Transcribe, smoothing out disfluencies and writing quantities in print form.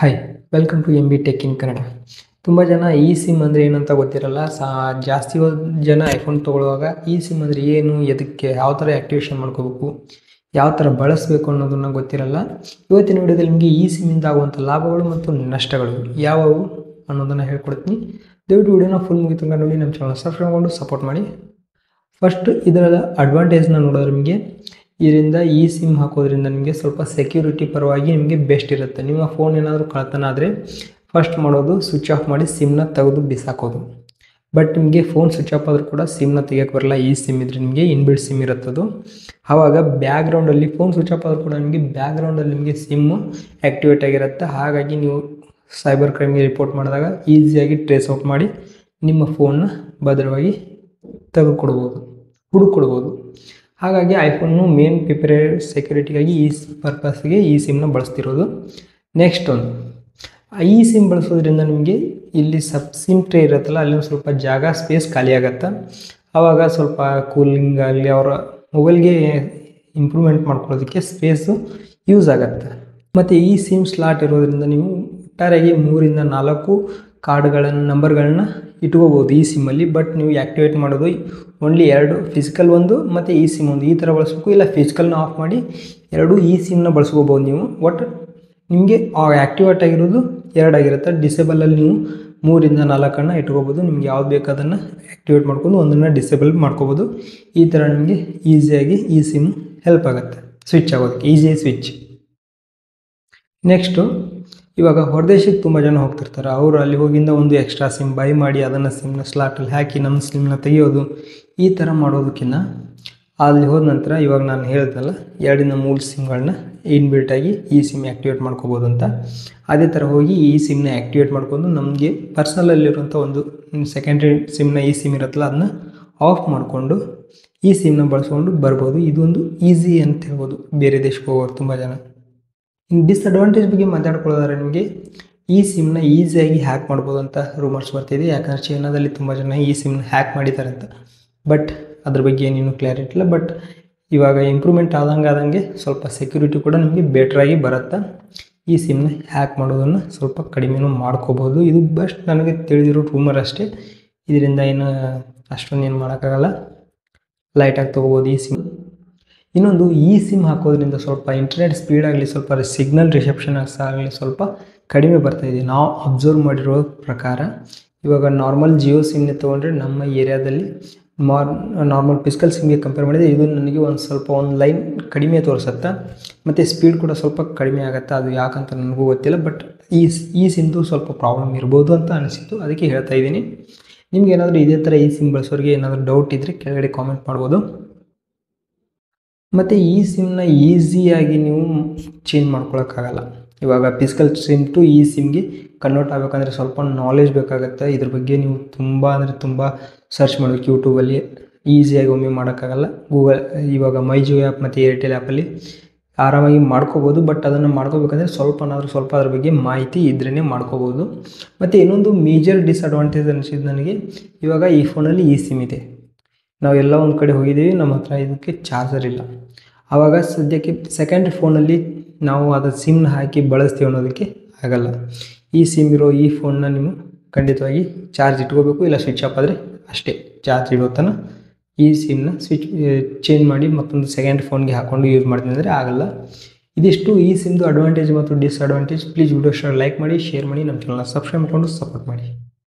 Hi welcome to M B tech in Kannada. ತುಂಬ ಜನ E sim ಅಂದರೆ ಏನಂತ ಗೊತ್ತಿರಲ್ಲ. ಜಾಸ್ತಿ ಜನ ಐಫೋನ್ ತೊಗೊಳ್ಳುವಾಗ ಇ ಸಿಮ್ ಅಂದರೆ ಏನು, ಎದಕ್ಕೆ, ಯಾವ ಥರ ಆ್ಯಕ್ಟಿವೇಶನ್ ಮಾಡ್ಕೋಬೇಕು, ಯಾವ ಥರ ಬಳಸಬೇಕು ಅನ್ನೋದನ್ನು ಗೊತ್ತಿರಲ್ಲ. ಇವತ್ತಿನ ವಿಡಿಯೋದಲ್ಲಿ ನಿಮಗೆ ಇ ಸಿಮ್ಮಿಂದ ಆಗುವಂಥ ಲಾಭಗಳು ಮತ್ತು ನಷ್ಟಗಳು ಯಾವುವು ಅನ್ನೋದನ್ನು ಹೇಳ್ಕೊಡ್ತೀನಿ. ದಯವಿಟ್ಟು ವಿಡಿಯೋನ ಫುಲ್ ಮುಗಿ ತನಕ ನೋಡಿ, ನಮ್ಮ ಚಾನಲ್ ಸಬ್ಸ್ಕ್ರೈಬ್ ಮಾಡಿ ಸಪೋರ್ಟ್ ಮಾಡಿ. ಫಸ್ಟ್ ಇದರ ಅಡ್ವಾಂಟೇಜ್ನ ನೋಡೋದ್ರೆ ನಿಮಗೆ ಇದರಿಂದ ಇ ಸಿಮ್ ಹಾಕೋದ್ರಿಂದ ನಿಮಗೆ ಸ್ವಲ್ಪ ಸೆಕ್ಯೂರಿಟಿ ಪರವಾಗಿ ನಿಮಗೆ ಬೆಸ್ಟ್ ಇರುತ್ತೆ. ನಿಮ್ಮ ಫೋನ್ ಏನಾದರೂ ಕಳ್ತನ ಆದರೆ ಫಸ್ಟ್ ಮಾಡೋದು ಸ್ವಿಚ್ ಆಫ್ ಮಾಡಿ ಸಿಮ್ನ ತೆಗೆದು ಬಿಸಾಕೋದು. ಬಟ್ ನಿಮಗೆ ಫೋನ್ ಸ್ವಿಚ್ ಆಫ್ ಆದರೂ ಕೂಡ ಸಿಮ್ನ ತೆಗಿಯೋಕ್ಕೆ ಬರಲ್ಲ. ಈ ಸಿಮ್ ಇದ್ರೆ ನಿಮಗೆ ಇನ್ಬಿಲ್ಟ್ ಸಿಮ್ ಇರುತ್ತದು. ಆವಾಗ ಬ್ಯಾಕ್ಗ್ರೌಂಡಲ್ಲಿ ಫೋನ್ ಸ್ವಿಚ್ ಆಫ್ ಆದರೂ ಕೂಡ ನಿಮಗೆ ಬ್ಯಾಕ್ಗ್ರೌಂಡಲ್ಲಿ ನಿಮಗೆ ಸಿಮ್ಮು ಆ್ಯಕ್ಟಿವೇಟ್ ಆಗಿರುತ್ತೆ. ಹಾಗಾಗಿ ನೀವು ಸೈಬರ್ ಕ್ರೈಮ್ಗೆ ರಿಪೋರ್ಟ್ ಮಾಡಿದಾಗ ಈಸಿಯಾಗಿ ಟ್ರೇಸ್ ಔಟ್ ಮಾಡಿ ನಿಮ್ಮ ಫೋನ್ನ ಭದ್ರವಾಗಿ ತೆಗೆದುಕೊಡ್ಬೋದು, ಹುಡುಕೊಡ್ಬೋದು. ಹಾಗಾಗಿ ಐಫೋನ್ನು ಮೇನ್ ಪ್ರಿಪೇರ್ ಸೆಕ್ಯೂರಿಟಿಗಾಗಿ ಈ ಪರ್ಪಸ್ಗೆ ಈ ಸಿಮ್ನ ಬಳಸ್ತಿರೋದು. ನೆಕ್ಸ್ಟ್ ಒಂದು ಈ ಸಿಮ್ ಬಳಸೋದ್ರಿಂದ ನಿಮಗೆ ಇಲ್ಲಿ ಸಿಮ್ ಟ್ರೇ ಇರುತ್ತಲ್ಲ, ಅಲ್ಲಿ ಸ್ವಲ್ಪ ಜಾಗ ಸ್ಪೇಸ್ ಖಾಲಿ ಆಗುತ್ತೆ. ಆವಾಗ ಸ್ವಲ್ಪ ಕೂಲಿಂಗ್ ಆಗಲಿ ಅವರ ಮೊಬೈಲ್ಗೆ ಇಂಪ್ರೂವ್ಮೆಂಟ್ ಮಾಡ್ಕೊಳ್ಳೋದಕ್ಕೆ ಸ್ಪೇಸು ಯೂಸ್ ಆಗುತ್ತೆ. ಮತ್ತು ಈ ಸಿಮ್ ಸ್ಲಾಟ್ ಇರೋದ್ರಿಂದ ನೀವು ಒಟ್ಟಾರೆಯಾಗಿ 3 ಇಂದ 4 ಕಾರ್ಡ್ಗಳನ್ನು ನಂಬರ್ಗಳನ್ನ ಇಟ್ಕೋಬೋದು ಈ ಸಿಮ್ಮಲ್ಲಿ. ಬಟ್ ನೀವು ಆ್ಯಕ್ಟಿವೇಟ್ ಮಾಡೋದು ಓನ್ಲಿ 2, ಫಿಸಿಕಲ್ ಒಂದು ಮತ್ತು ಈ ಸಿಮ್ ಒಂದು, ಈ ಥರ ಬಳಸಬೇಕು. ಇಲ್ಲ ಫಿಸಿಕಲ್ನ ಆಫ್ ಮಾಡಿ 2 ಈ ಸಿಮ್ನ ಬಳಸ್ಕೋಬೋದು ನೀವು. ಒಟ್ಟು ನಿಮಗೆ ಆ್ಯಕ್ಟಿವೇಟ್ ಆಗಿರೋದು 2 ಆಗಿರುತ್ತೆ. ಡಿಸೇಬಲಲ್ಲಿ ನೀವು 3 ಇಂದ 4 ಇಟ್ಕೋಬೋದು. ನಿಮ್ಗೆ ಯಾವ್ದು ಬೇಕು ಅದನ್ನು ಆ್ಯಕ್ಟಿವೇಟ್ ಮಾಡ್ಕೊಂಡು ಒಂದನ್ನು ಡಿಸೇಬಲ್ ಮಾಡ್ಕೋಬೋದು. ಈ ಥರ ನಿಮಗೆ ಈಸಿಯಾಗಿ ಈ ಸಿಮ್ ಹೆಲ್ಪ್ ಆಗುತ್ತೆ ಸ್ವಿಚ್ ಆಗೋದಕ್ಕೆ, ಈಸಿ ಸ್ವಿಚ್. ನೆಕ್ಸ್ಟು ಇವಾಗ ಹೊರದೇಶಕ್ಕೆ ತುಂಬ ಜನ ಹೋಗ್ತಿರ್ತಾರೆ. ಅವರು ಅಲ್ಲಿ ಹೋಗಿಂದ ಒಂದು ಎಕ್ಸ್ಟ್ರಾ ಸಿಮ್ ಬೈ ಮಾಡಿ ಅದನ್ನು ಸಿಮ್ನ ಸ್ಲಾಟಲ್ಲಿ ಹಾಕಿ ನಮ್ಮ ಸಿಮ್ನ ತೆಗೆಯೋದು, ಈ ಥರ ಮಾಡೋದಕ್ಕಿಂತ ಅಲ್ಲಿ ಹೋದ ನಂತರ ಇವಾಗ ನಾನು ಹೇಳಿದ್ನಲ್ಲ 2 ಇಂದ 3 ಸಿಮ್ಗಳನ್ನ ಇನ್ಬಿಲ್ಟಾಗಿ ಈ ಸಿಮ್ ಆ್ಯಕ್ಟಿವೇಟ್ ಮಾಡ್ಕೋಬೋದು ಅಂತ. ಅದೇ ಥರ ಹೋಗಿ ಈ ಸಿಮ್ನ ಆ್ಯಕ್ಟಿವೇಟ್ ಮಾಡ್ಕೊಂಡು ನಮಗೆ ಪರ್ಸ್ನಲಲ್ಲಿರುವಂಥ ಒಂದು ಸೆಕೆಂಡ್ರಿ ಸಿಮ್ನ ಈ ಸಿಮ್ ಇರುತ್ತಲ್ಲ ಅದನ್ನ ಆಫ್ ಮಾಡಿಕೊಂಡು ಈ ಸಿಮ್ನ ಬಳಸ್ಕೊಂಡು ಬರ್ಬೋದು. ಇದೊಂದು ಈಸಿ ಅಂತ ಹೇಳ್ಬೋದು ಬೇರೆ ದೇಶಕ್ಕೆ ಹೋಗೋರು ತುಂಬ ಜನ. ಇನ್ನು ಡಿಸ್ಅಡ್ವಾಂಟೇಜ್ ಬಗ್ಗೆ ಮಾತಾಡ್ಕೊಳ್ಳೋದಾದ್ರೆ ನಿಮಗೆ ಈ ಸಿಮ್ನ ಈಸಿಯಾಗಿ ಹ್ಯಾಕ್ ಮಾಡ್ಬೋದು ಅಂತ ರೂಮರ್ಸ್ ಬರ್ತಿದೆ. ಯಾಕಂದರೆ ಚೈನಾದಲ್ಲಿ ತುಂಬ ಜನ ಈ ಸಿಮ್ನ ಹ್ಯಾಕ್ ಮಾಡಿದ್ದಾರೆ ಅಂತ. ಬಟ್ ಅದ್ರ ಬಗ್ಗೆ ಏನೇನು ಕ್ಲಾರಿಟಿ ಇಲ್ಲ. ಬಟ್ ಇವಾಗ ಇಂಪ್ರೂವ್ಮೆಂಟ್ ಆದಂಗೆ ಸ್ವಲ್ಪ ಸೆಕ್ಯೂರಿಟಿ ಕೂಡ ನಿಮಗೆ ಬೆಟ್ರಾಗಿ ಬರುತ್ತೆ. ಈ ಸಿಮ್ನ ಹ್ಯಾಕ್ ಮಾಡೋದನ್ನು ಸ್ವಲ್ಪ ಕಡಿಮೆನೂ ಮಾಡ್ಕೋಬೋದು. ಇದು ಬೆಸ್ಟ್ ನನಗೆ ತಿಳಿದಿರೋ ರೂಮರ್ ಅಷ್ಟೇ. ಇದರಿಂದ ಏನು ಅಷ್ಟೊಂದೇನು ಮಾಡೋಕ್ಕಾಗಲ್ಲ, ಲೈಟಾಗಿ ತೊಗೋಬೋದು ಈ ಸಿಮ್. ಇನ್ನೊಂದು ಈ ಸಿಮ್ ಹಾಕೋದ್ರಿಂದ ಸ್ವಲ್ಪ ಇಂಟರ್ನೆಟ್ ಸ್ಪೀಡ್ ಆಗಲಿ, ಸ್ವಲ್ಪ ಸಿಗ್ನಲ್ ರಿಸೆಪ್ಷನ್ಸ್ ಆಗಲಿ ಸ್ವಲ್ಪ ಕಡಿಮೆ ಬರ್ತಾಯಿದೆ ನಾವು ಅಬ್ಸರ್ವ್ ಮಾಡಿರೋ ಪ್ರಕಾರ. ಇವಾಗ ನಾರ್ಮಲ್ ಜಿಯೋ ಸಿಮ್ನ ತೊಗೊಂಡ್ರೆ ನಮ್ಮ ಏರಿಯಾದಲ್ಲಿ ನಾರ್ಮಲ್ ಫಿಸಿಕಲ್ ಸಿಮ್ಗೆ ಕಂಪೇರ್ ಮಾಡಿದರೆ ಇದು ನನಗೆ ಒಂದು ಲೈನ್ ಕಡಿಮೆ ತೋರಿಸುತ್ತೆ. ಮತ್ತು ಸ್ಪೀಡ್ ಕೂಡ ಸ್ವಲ್ಪ ಕಡಿಮೆ ಆಗುತ್ತೆ. ಅದು ಯಾಕಂತ ನನಗೂ ಗೊತ್ತಿಲ್ಲ. ಬಟ್ ಈ ಸಿಮ್ದು ಸ್ವಲ್ಪ ಪ್ರಾಬ್ಲಮ್ ಇರ್ಬೋದು ಅಂತ ಅನಿಸಿತ್ತು, ಅದಕ್ಕೆ ಹೇಳ್ತಾ ಇದ್ದೀನಿ. ನಿಮ್ಗೆ ಏನಾದರೂ ಇದೇ ಥರ ಈ ಸಿಮ್ ಬಳಸೋರಿಗೆ ಏನಾದರೂ ಡೌಟ್ ಇದ್ದರೆ ಕೆಳಗಡೆ ಕಾಮೆಂಟ್ ಮಾಡ್ಬೋದು. ಮತ್ತು ಈ ಸಿಮ್ನ ಈಸಿಯಾಗಿ ನೀವು ಚೇಂಜ್ ಮಾಡ್ಕೊಳಕ್ಕಾಗಲ್ಲ. ಇವಾಗ ಫಿಸಿಕಲ್ ಸಿಮ್ ಟು ಈ ಸಿಮ್ಗೆ ಕನ್ವರ್ಟ್ ಆಗಬೇಕಂದ್ರೆ ಸ್ವಲ್ಪ ನಾಲೆಜ್ ಬೇಕಾಗುತ್ತೆ. ಇದ್ರ ಬಗ್ಗೆ ನೀವು ತುಂಬ ಸರ್ಚ್ ಮಾಡಬೇಕು ಯೂಟ್ಯೂಬಲ್ಲಿ. ಈಸಿಯಾಗಿ ಒಮ್ಮೆ ಮಾಡೋಕ್ಕಾಗಲ್ಲ. ಗೂಗಲ್ ಇವಾಗ ಮೈ ಜಿಯೋ ಆ್ಯಪ್ ಮತ್ತು ಏರ್ಟೆಲ್ ಆ್ಯಪಲ್ಲಿ ಆರಾಮಾಗಿ ಮಾಡ್ಕೋಬೋದು. ಬಟ್ ಅದನ್ನು ಮಾಡ್ಕೋಬೇಕಂದ್ರೆ ಸ್ವಲ್ಪ ಅದ್ರ ಬಗ್ಗೆ ಮಾಹಿತಿ ಇದ್ರೇ ಮಾಡ್ಕೋಬೋದು. ಮತ್ತು ಇನ್ನೊಂದು ಮೇಜರ್ ಡಿಸ್ಅಡ್ವಾಂಟೇಜ್ ಅನಿಸಿದ್ದು ನನಗೆ, ಇವಾಗ ಈ ಫೋನಲ್ಲಿ ಈ ಸಿಮ್ ಇದೆ, ನಾವೆಲ್ಲ ಒಂದು ಕಡೆ ಹೋಗಿದ್ದೀವಿ, ನಮ್ಮ ಹತ್ರ ಇದಕ್ಕೆ ಚಾರ್ಜರ್ ಇಲ್ಲ. ಆವಾಗ ಸದ್ಯಕ್ಕೆ ಸೆಕೆಂಡ್ರಿ ಫೋನಲ್ಲಿ ನಾವು ಅದು ಸಿಮ್ನ ಹಾಕಿ ಬಳಸ್ತೀವಿ ಅನ್ನೋದಕ್ಕೆ ಆಗಲ್ಲ. ಈ ಸಿಮ್ ಇರೋ ಈ ಫೋನ್ನ ನೀವು ಖಂಡಿತವಾಗಿ ಚಾರ್ಜ್ ಇಟ್ಕೋಬೇಕು. ಇಲ್ಲ ಸ್ವಿಚ್ ಆಫ್ ಆದರೆ ಅಷ್ಟೇ, ಚಾರ್ಜ್ ಇಡೋ ತನಕ ಈ ಸಿಮ್ನ ಚೇಂಜ್ ಮಾಡಿ ಮತ್ತೊಂದು ಸೆಕೆಂಡ್ ಫೋನ್ಗೆ ಹಾಕ್ಕೊಂಡು ಯೂಸ್ ಮಾಡ್ತೀನಿ ಅಂದರೆ ಆಗಲ್ಲ. ಇದಿಷ್ಟು ಈ ಸಿಮ್ದು ಅಡ್ವಾಂಟೇಜ್ ಮತ್ತು ಡಿಸ್ಅಡ್ವಾಂಟೇಜ್. ಪ್ಲೀಸ್ ವಿಡಿಯೋ ಲೈಕ್ ಮಾಡಿ, ಶೇರ್ ಮಾಡಿ, ನಮ್ಮ ಚಾನಲ್ನ ಸಬ್ಸ್ಕ್ರೈಬ್ ಮಾಡಿಕೊಂಡು ಸಪೋರ್ಟ್ ಮಾಡಿ.